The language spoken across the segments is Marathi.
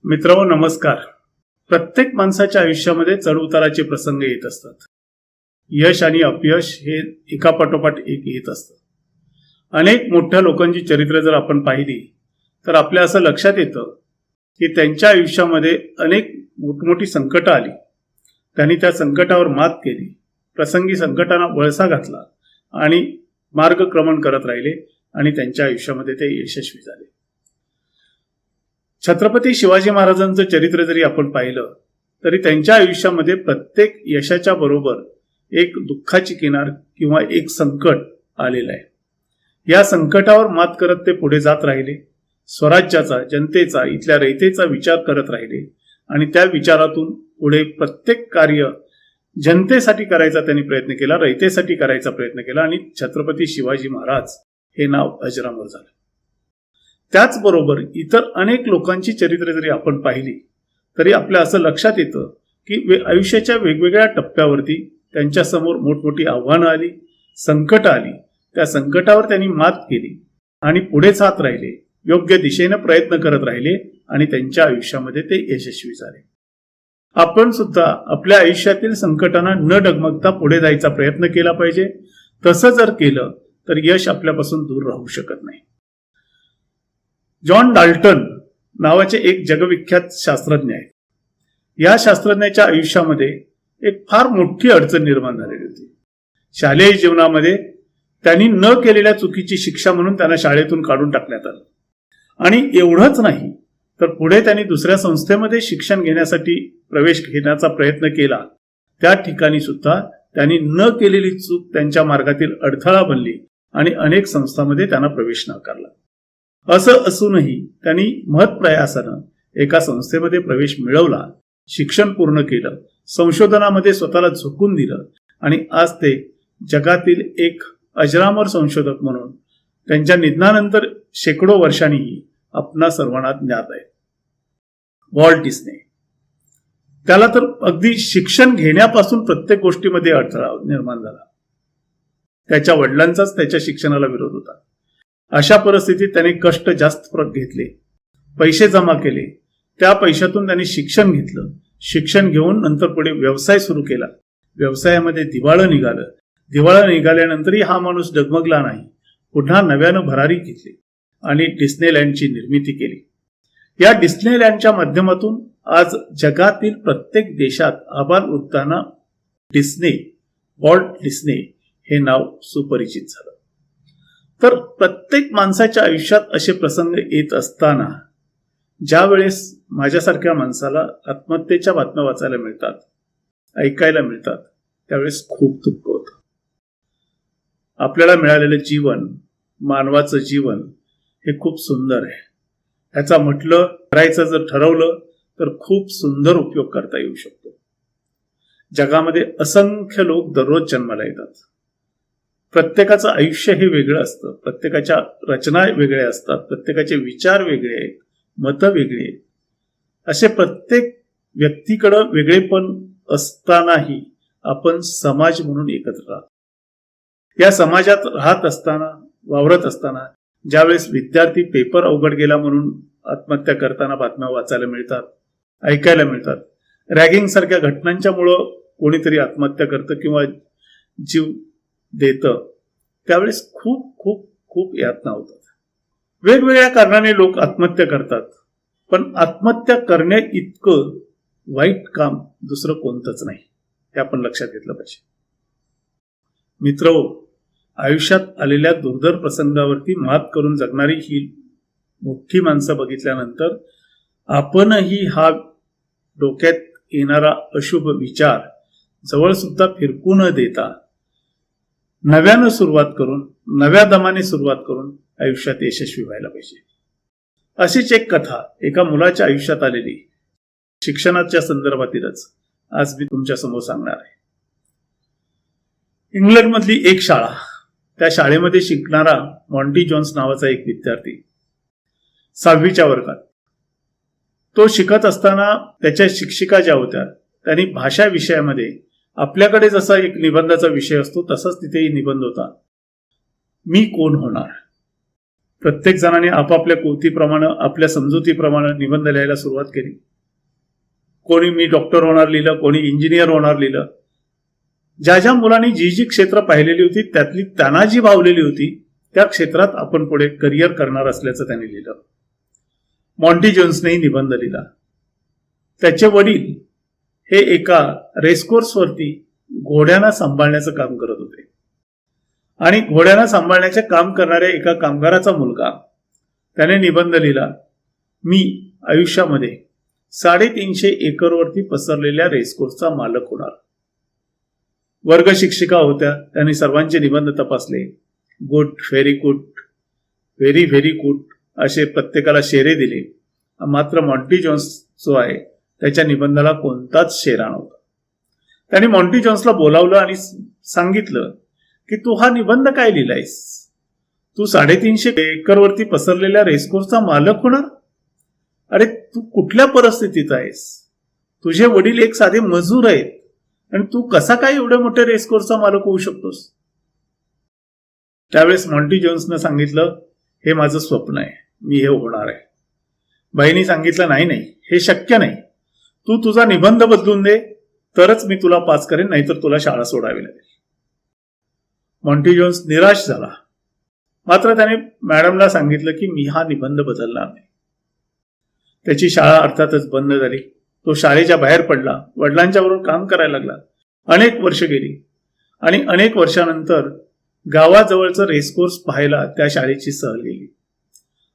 मित्रांनो नमस्कार. प्रत्येक माणसाच्या आयुष्यामध्ये चढउताराचे प्रसंग येत असतात. यश आणि अपयश हे एकापाठोपाठ एक येत असतं. अनेक मोठ्या लोकांची चरित्र जर आपण पाहिली तर आपल्या असं लक्षात येतं की त्यांच्या आयुष्यामध्ये अनेक मोठमोठी संकटं आली. त्यांनी त्या संकटावर मात केली, प्रसंगी संकटांना वळसा घातला आणि मार्गक्रमण करत राहिले आणि त्यांच्या आयुष्यामध्ये ते यशस्वी झाले. छत्रपती शिवाजी महाराजांचं चरित्र जरी आपण पाहिलं तरी त्यांच्या आयुष्यामध्ये प्रत्येक यशाच्या बरोबर एक दुःखाची किनार किंवा एक संकट आलेलं आहे. या संकटावर मात करत ते पुढे जात राहिले. स्वराज्याचा, जनतेचा, इथल्या रयतेचा विचार करत राहिले आणि त्या विचारातून पुढे प्रत्येक कार्य जनतेसाठी करायचा त्यांनी प्रयत्न केला, रयतेसाठी करायचा प्रयत्न केला आणि छत्रपती शिवाजी महाराज हे नाव अजरामर झालं. त्याचबरोबर इतर अनेक लोकांची चरित्र जरी आपण पाहिली तरी आपल्या असं लक्षात येतं की आयुष्याच्या वेगवेगळ्या टप्प्यावरती त्यांच्या समोर मोठमोठी आव्हानं आली, संकट आली. त्या संकटावर त्यांनी मात केली आणि पुढे जात राहिले, योग्य दिशेने प्रयत्न करत राहिले आणि त्यांच्या आयुष्यामध्ये ते यशस्वी झाले. आपण सुद्धा आपल्या आयुष्यातील संकटांना न डगमगता पुढे जायचा प्रयत्न केला पाहिजे. तसं जर केलं तर यश आपल्यापासून दूर राहू शकत नाही. जॉन डाल्टन नावाचे एक जगविख्यात शास्त्रज्ञ आहेत. या शास्त्रज्ञाच्या आयुष्यामध्ये एक फार मोठी अडचण निर्माण झालेली होती. शालेय जीवनामध्ये त्यांनी न केलेल्या चुकीची शिक्षा म्हणून त्यांना शाळेतून काढून टाकण्यात आलं. आणि एवढंच नाही तर पुढे त्यांनी दुसऱ्या संस्थेमध्ये शिक्षण घेण्यासाठी प्रवेश घेण्याचा प्रयत्न केला. त्या ठिकाणी सुद्धा त्यांनी न केलेली चूक त्यांच्या मार्गातील अडथळा बनली आणि अनेक संस्थांमध्ये त्यांना प्रवेश नाकारला. असं असूनही त्यांनी महत्प्रयासानं एका संस्थेमध्ये प्रवेश मिळवला, शिक्षण पूर्ण केलं, संशोधनामध्ये स्वतःला झोकून दिलं आणि आज ते जगातील एक अजरामर संशोधक म्हणून त्यांच्या निधनानंतर शेकडो वर्षांनीही आपणा सर्वांना ज्ञात आहे. वॉल्ट डिस्ने, त्याला तर अगदी शिक्षण घेण्यापासून प्रत्येक गोष्टीमध्ये अडथळा निर्माण झाला. त्याच्या वडिलांचाच त्याच्या शिक्षणाला विरोध होता. अशा परिस्थितीत त्याने कष्ट जास्त घेतले, पैसे जमा केले, त्या पैशातून त्यांनी शिक्षण घेतलं. शिक्षण घेऊन नंतर पुढे व्यवसाय सुरू केला. व्यवसायामध्ये दिवाळं निघालं. दिवाळं निघाल्यानंतरही हा माणूस डगमगला नाही. पुन्हा नव्यानं भरारी घेतली आणि डिस्नेलँडची निर्मिती केली. या डिस्नेलँडच्या माध्यमातून आज जगातील प्रत्येक देशात आबालवृद्धांना डिस्ने, वॉल्ट डिस्ने हे नाव सुपरिचित झालं. तर प्रत्येक माणसाच्या आयुष्यात असे प्रसंग येत असताना ज्या वेळेस माझ्यासारख्या माणसाला आत्महत्येच्या बातम्या वाचायला मिळतात, ऐकायला मिळतात, त्यावेळेस खूप दुःख होतं. आपल्याला मिळालेलं जीवन, मानवाचं जीवन हे खूप सुंदर आहे. ह्याचा म्हटलं करायचं जर ठरवलं तर खूप सुंदर उपयोग करता येऊ शकतो. जगामध्ये असंख्य लोक दररोज जन्माला येतात. प्रत्येकाचं आयुष्य हे वेगळं असतं. प्रत्येकाच्या रचना वेगळ्या असतात. प्रत्येकाचे विचार वेगळे आहेत, मतं वेगळी आहेत. असे प्रत्येक व्यक्तीकडं वेगळेपण असतानाही आपण समाज म्हणून एकत्र राहतो. या समाजात राहत असताना, वावरत असताना ज्यावेळेस विद्यार्थी पेपर अवघड गेला म्हणून आत्महत्या करताना बातम्या वाचायला मिळतात, ऐकायला मिळतात, रॅगिंग सारख्या घटनांच्यामुळं कोणीतरी आत्महत्या करतं किंवा जीव देतं, त्यावेळेस खूप खूप खूप यातना होतात. वेगवेगळ्या कारणाने लोक आत्महत्या करतात, पण आत्महत्या करण्या इतकं वाईट काम दुसरं कोणतंच नाही, हे आपण लक्षात घेतलं पाहिजे. मित्रहो, आयुष्यात आलेल्या दुर्धर प्रसंगावरती मात करून जगणारी ही मोठी माणसं बघितल्यानंतर आपणही हा डोक्यात येणारा अशुभ विचार जवळ सुद्धा फिरकू न देता नव्यानं सुरुवात करून, नव्या दमाने सुरुवात करून आयुष्यात यशस्वी व्हायला पाहिजे. अशीच एक कथा एका मुलाच्या आयुष्यात आलेली, शिक्षणाच्या संदर्भातीलच आज मी तुमच्या समोर सांगणार आहे. इंग्लंडमधली एक शाळा, त्या शाळेमध्ये शिकणारा मॉन्टी जोन्स नावाचा एक विद्यार्थी 6वीच्या वर्गात. तो शिकत असताना त्याच्या शिक्षिका ज्या होत्या त्यांनी भाषा विषयामध्ये आपल्याकडे जसा एक निबंधाचा विषय असतो तसाच तिथेही निबंध होता, मी कोण होणार. प्रत्येक जणाने आपापल्या कुवतीप्रमाणे, आपल्या समजुतीप्रमाणे निबंध लिहायला सुरुवात केली. कोणी मी डॉक्टर होणार लिहिलं, कोणी इंजिनियर होणार लिहिलं. ज्या ज्या मुलांनी जी जी क्षेत्र पाहिलेली होती त्यातली त्यांना जी भावलेली होती त्या क्षेत्रात आपण पुढे करिअर करणार असल्याचं त्यांनी लिहिलं. मॉन्टी जोन्सनेही निबंध लिहिला. त्याचे वडील हे एका रेसकोर्सवरती घोड्यांना सांभाळण्याचं काम करत होते आणि घोड्यांना सांभाळण्याचे काम करणाऱ्या एका कामगाराचा मुलगा त्याने निबंध लिहिला, मी आयुष्यामध्ये 350 एकरवरती पसरलेल्या रेसकोर्सचा मालक होणार. वर्ग शिक्षिका होत्या, त्यांनी सर्वांचे निबंध तपासले. Good, very good, very very good असे प्रत्येकाला शेरे दिले. मात्र मॉन्टी जोन्स जो आहे त्याच्या निबंधाला कोणताच शेरा नव्हता. त्यांनी मॉन्टी जोन्सला बोलावलं आणि सांगितलं की तू हा निबंध काय लिहिलायस? तू 350 एकरवरती पसरलेल्या रेसकोर्सचा मालक होणार? अरे तू कुठल्या परिस्थितीत आहेस? तुझे वडील एक साधे मजूर आहेत आणि तू कसा काय एवढ्या मोठ्या रेसकोर्सचा मालक होऊ शकतोस? त्यावेळेस मॉन्टी जोन्सनं सांगितलं, हे माझं स्वप्न आहे, मी हे होणार आहे. बाईंनी सांगितलं, नाही नाही, हे शक्य नाही. तू तुझा निबंध बदलून दे तरच मी तुला पास करेन, नाहीतर तुला शाळा सोडावी लागेल. मॉन्टी जोन्स निराश झाला. मात्र त्याने मॅडमला सांगितलं की मी हा निबंध बदलणार नाही. त्याची शाळा अर्थातच बंद झाली. तो शाळेच्या बाहेर पडला, वडिलांच्या बरोबर काम करायला लागला. अनेक वर्ष गेली आणि अनेक वर्षानंतर गावाजवळचं रेसकोर्स पाहायला त्या शाळेची सहल गेली.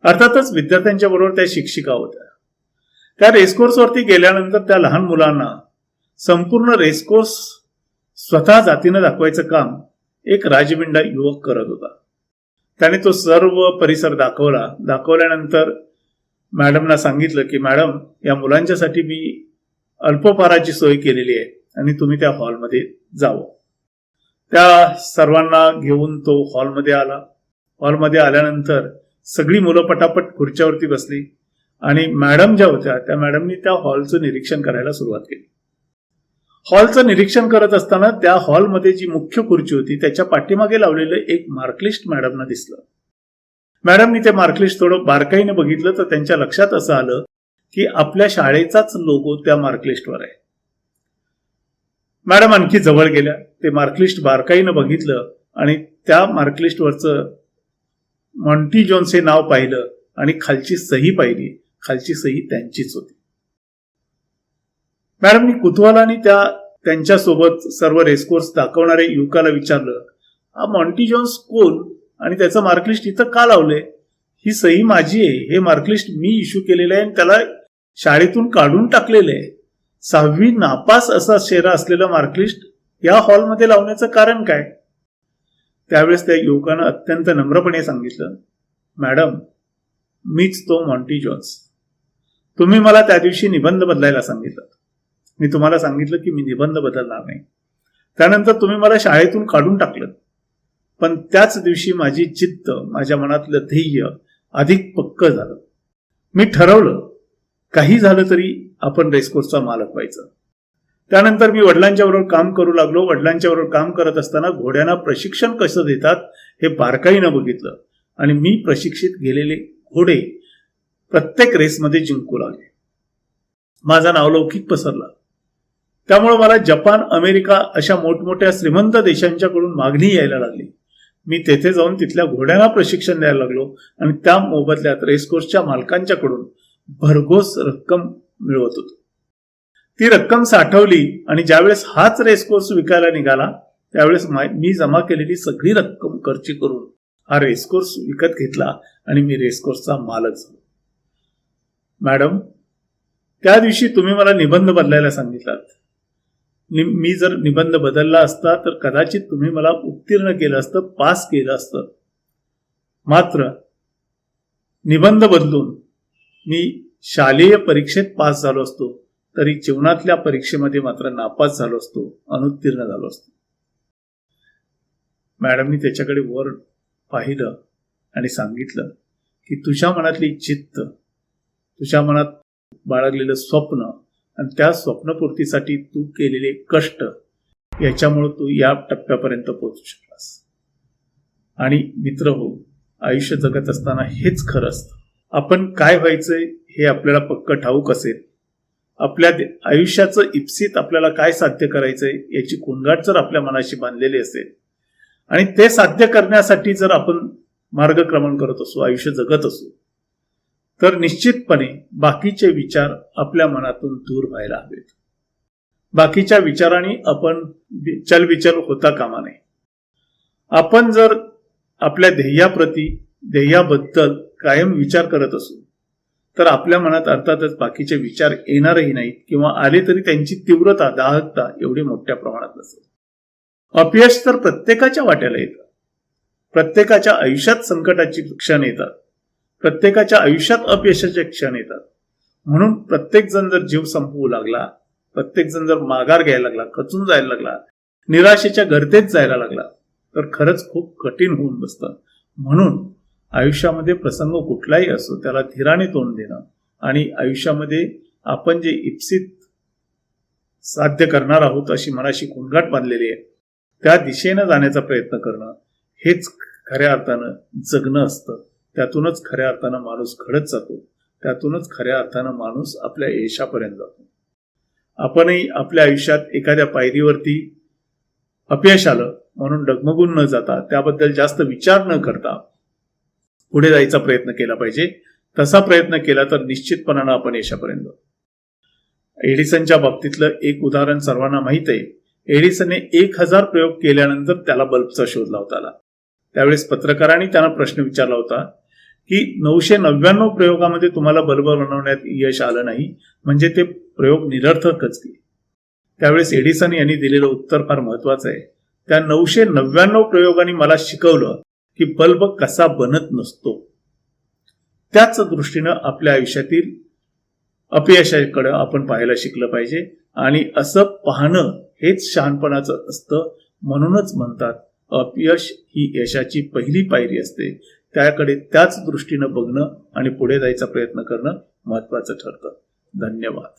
अर्थातच विद्यार्थ्यांच्या बरोबर त्या शिक्षिका होत्या. त्या रेसकोर्सवरती गेल्यानंतर त्या लहान मुलांना संपूर्ण रेसकोर्स स्वतः जातीनं दाखवायचं काम एक राजबिंडा युवक करत होता. त्याने तो सर्व परिसर दाखवल्यानंतर मॅडमना सांगितलं की मॅडम, या मुलांच्यासाठी मी अल्पोपहाराची सोय केलेली आहे आणि तुम्ही त्या हॉलमध्ये जावं. त्या सर्वांना घेऊन तो हॉलमध्ये आला. हॉलमध्ये आल्यानंतर सगळी मुलं पटापट खुर्च्यावरती बसली आणि मॅडम ज्या होत्या त्या मॅडमनी त्या हॉलचं निरीक्षण करायला सुरुवात केली. हॉलचं निरीक्षण करत असताना त्या हॉलमध्ये जी मुख्य खुर्ची होती त्याच्या पाठीमागे लावलेलं एक मार्कलिस्ट मॅडमना दिसलं. मॅडमनी ते मार्कलिस्ट थोडं बारकाईने बघितलं तर त्यांच्या लक्षात असं आलं की आपल्या शाळेचाच लोगो त्या मार्कलिस्टवर आहे. मॅडम आणखी जवळ गेल्या, ते मार्कलिस्ट बारकाईनं बघितलं आणि त्या मार्कलिस्टवरचं मॉन्टी जोन्स हे नाव पाहिलं आणि खालची सही पाहिली. खालची सही त्यांचीच होती. मॅडमनी कुतूहलाने त्यांच्यासोबत सर्व रेसकोर्स दाखवणाऱ्या युवकाला विचारलं, हा मॉन्टी जोन्स कोण आणि त्याचं मार्कलिस्ट इथं का लावलंय? ही सही माझी आहे, हे मार्कलिस्ट मी इश्यू केलेलं आहे आणि त्याला शाळेतून काढून टाकलेलं आहे. 6वी नापास असा शेरा असलेलं मार्कलिस्ट या हॉलमध्ये लावण्याचं कारण काय? त्यावेळेस त्या युवकानं अत्यंत नम्रपणे सांगितलं, मॅडम, मीच तो मॉन्टी जोन्स. तुम्ही मला त्या दिवशी निबंध बदलायला सांगितलं. मी तुम्हाला सांगितलं की मी निबंध बदलणार नाही. त्यानंतर तुम्ही मला शाळेतून काढून टाकलं. पण त्याच दिवशी माझी जिद्द, माझ्या मनातलं ध्येय अधिक पक्क झालं. मी ठरवलं, काही झालं तरी आपण रेसकोर्सचा मालक व्हायचं. त्यानंतर मी वडिलांच्या बरोबर काम करू लागलो. वडिलांच्या बरोबर काम करत असताना घोड्यांना प्रशिक्षण कसं देतात हे बारकाईनं बघितलं आणि मी प्रशिक्षित गेलेले घोडे प्रत्येक रेसमध्ये जिंकू लागले. माझा नावलौकिक पसरला. त्यामुळे मला जपान, अमेरिका अशा मोठमोठ्या श्रीमंत देशांच्याकडून मागणी यायला लागली. मी तेथे जाऊन तिथल्या घोड्यांना प्रशिक्षण द्यायला लागलो आणि त्या मोबदल्यात रेसकोर्सच्या मालकांच्याकडून भरघोस रक्कम मिळवत होतो. ती रक्कम साठवली आणि ज्यावेळेस हाच रेसकोर्स विकायला निघाला त्यावेळेस मी जमा केलेली सगळी रक्कम खर्ची करून हा रेसकोर्स विकत घेतला आणि मी रेसकोर्सचा मालक झालो. मॅडम, त्या दिवशी तुम्ही मला निबंध बदलायला सांगितलात. मी जर निबंध बदलला असता तर कदाचित तुम्ही मला उत्तीर्ण केलं असतं, पास केलं असतं. मात्र निबंध बदलून मी शालेय परीक्षेत पास झालो असतो तरी जीवनातल्या परीक्षेमध्ये मात्र नापास झालो असतो, अनुत्तीर्ण झालो असतो. मॅडमनी त्याच्याकडे वर पाहिलं आणि सांगितलं की तुझ्या मनातली जिद्द, तुझ्या मनात बाळगलेलं स्वप्न आणि त्या स्वप्नपूर्तीसाठी तू केलेले कष्ट याच्यामुळे तू या टप्प्यापर्यंत पोहोचू शकलास. आणि मित्र हो, आयुष्य जगत असताना हेच खरं असतं. आपण काय व्हायचंय हे आपल्याला पक्क ठाऊक असेल, आपल्या आयुष्याचं इप्सित आपल्याला काय साध्य करायचंय याची कुणगाट जर आपल्या मनाशी बांधलेली असेल आणि ते साध्य करण्यासाठी जर आपण मार्गक्रमण करत असू, आयुष्य जगत असू, तर निश्चितपणे बाकीचे विचार आपल्या मनातून दूर व्हायला हवेत. बाकीच्या विचारांनी आपण चलविचल होता कामा नये. आपण जर आपल्या ध्येयाप्रती, ध्येयाबद्दल कायम विचार करत असू तर आपल्या मनात अर्थातच बाकीचे विचार येणारही नाहीत, किंवा आले तरी त्यांची तीव्रता, दाहकता एवढी मोठ्या प्रमाणात नसेल. अपयश तर प्रत्येकाच्या वाट्याला येतं. प्रत्येकाच्या आयुष्यात संकटाची क्षण येतात. प्रत्येकाच्या आयुष्यात अपयशाचे क्षण येतात. म्हणून प्रत्येक जण जर जीव संपवू लागला, प्रत्येक जण जर माघार घ्यायला लागला, खचून जायला लागला, निराशेच्या गर्तेत जायला लागला, तर खरंच खूप कठीण होऊन बसतं. म्हणून आयुष्यामध्ये प्रसंग कुठलाही असो त्याला धीराने तोंड देणं आणि आयुष्यामध्ये आपण जे इप्सित साध्य करणार आहोत अशी मनाशी कुणगाट बांधलेली आहे, त्या दिशेनं जाण्याचा प्रयत्न करणं हेच खऱ्या अर्थानं जगणं असतं. त्यातूनच खऱ्या अर्थानं माणूस घडत जातो. त्यातूनच खऱ्या अर्थानं माणूस आपल्या यशापर्यंत जातो. आपणही आपल्या आयुष्यात एखाद्या पायरीवरती अपयश आलं म्हणून डगमगून न जाता, त्याबद्दल जास्त विचार न करता पुढे जायचा प्रयत्न केला पाहिजे. तसा प्रयत्न केला तर निश्चितपणानं आपण यशापर्यंत जाऊ. एडिसनच्या बाबतीतलं एक उदाहरण सर्वांना माहित आहे. एडिसनने 1000 प्रयोग केल्यानंतर त्याला बल्बचा शोध लावता आला. त्यावेळेस पत्रकारांनी त्यांना प्रश्न विचारला होता की 999 प्रयोगामध्ये तुम्हाला बल्ब बनवण्यात यश आलं नाही, म्हणजे ते प्रयोग निरर्थकच की. त्यावेळेस एडिसन यांनी दिलेलं उत्तर फार महत्वाचं आहे. त्या 999 प्रयोगांनी मला शिकवलं की बल्ब कसा बनत नसतो. त्याच दृष्टीनं आपल्या आयुष्यातील अपयशाकडे आपण पाहायला शिकलं पाहिजे, आणि असं पाहणं हेच शहाणपणाचं असतं. म्हणूनच म्हणतात अपयश ही यशाची पहिली पायरी असते. त्याकडे त्याच दृष्टीनं बघणं आणि पुढे जायचा प्रयत्न करणं महत्वाचं ठरतं. धन्यवाद.